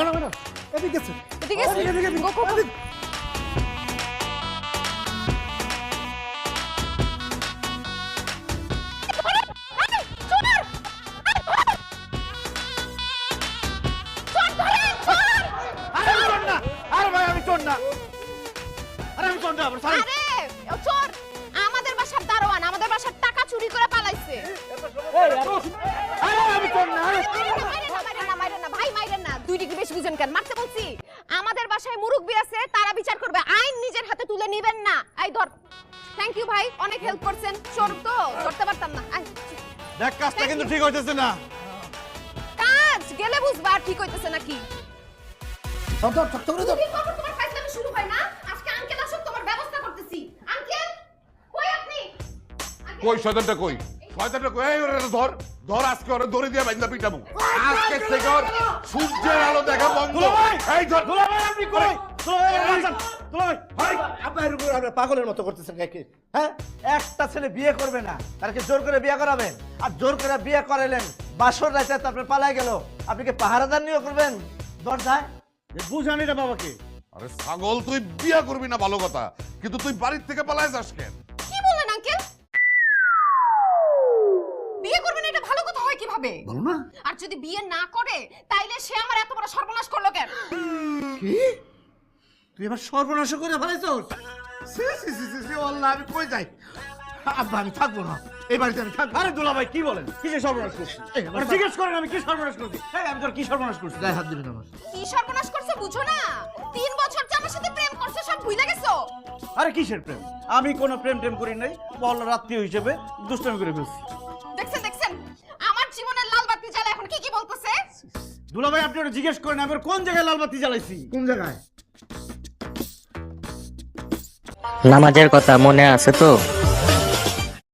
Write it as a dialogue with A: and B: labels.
A: না এদিকে গেছে
B: এদিকে
A: আরে ভাই আমি চোর না সরি
B: আরে ও চোর আমাদের বাসার দারোয়ান আমাদের বাসার টাকা চুরি করে পালাইছে।
A: আরে আমি চোর না
B: মাইরেন না ভাই মাইরেন না 2 ডিগ্রি বেশি বুঝেন কেন মারতে বলছি। আমাদের বাসায় মুরুব্বি আছে তারা বিচার করবে আইন নিজের হাতে তুলে নেবেন না। এই ধর থ্যাংক ইউ ভাই অনেক হেল্প করছেন চোর তো ধরতে পারতাম না।
A: দেখ কাজটা কিন্তু ঠিক হইতেছে না
B: কাজ গেলে বুঝবা ঠিক হইতেছে নাকি।
A: ধর
B: কি খবর তোমার ফাইজলামি শুরু হয় না আজকে আঙ্কেল আসুক তোমার ব্যবস্থা করতেছি। আঙ্কেল কই আপনি
C: কই শয়তানটা কই এই ওরে ধর আজকে ওরে ধরে দিয়ে বাইন্দা পিটাবো আজকে থেকে ওর সূর্যের আলো দেখা বন্ধ। এই ধর
A: দুলাভাই আপনি কই দুলাভাই আপনার উপর আপনি পাগলের মতো করতেছেন কাকে হ্যাঁ একটা ছেলে বিয়ে করবে না তারকে জোর করে বিয়ে করাবেন আর জোর করে বিয়ে করাইলেন বাসর রাতে তারপরে পালায় গেল আপনি কি পাহারাদার নিয়োগ করবেন দরজায় বুঝানি রে বাবাকে।
C: আরে ছাগল তুই বিয়ে করবি না ভালো কথা কিন্তু তুই বাড়ির থেকে পালায় যাস কেন?
B: কি বলেন আঙ্কেল বিয়ে করবেন এটা ভালো কথা হয় কিভাবে
A: বলো না
B: আর যদি বিয়ে না করে তাইলে সে আমার এত বড় সর্বনাশ করলো কেন?
A: কি তুই এবার সর্বনাশ করে ফেলাইছস সি আল্লাহ আমি কই যাই আব্বা আমি থাকবো না এই বাড়িতে আমি থাকবো। আরে দুলাভাই কি বলেন কিসে সর্বনাশ করছিস জিজ্ঞেস করেন আমি কি সর্বনাশ করছি আমি তোর কি সর্বনাশ করছি গায়ে হাত দিলেন আমার
B: কি সর্বনাশ করছে বুঝো না 3 বছর যে আমার সাথে প্রেম করছে সব ভুলে গেছো।
D: আরে কিসের প্রেম আমি কোনো প্রেম টেম করি নাই বললো রাত্রি হিসেবে দুষ্টামি করে ফেলছি।
B: দেখছেন আমার জীবনের লাল বাতি জ্বালা এখন কি বলতেছে।
D: দুলাভাই আপনি ওটা জিজ্ঞেস করেন আমি কোন জায়গায় লাল বাতি জ্বালাইছি
A: কোন জায়গায়
E: নামাজের কথা মনে আছে তো?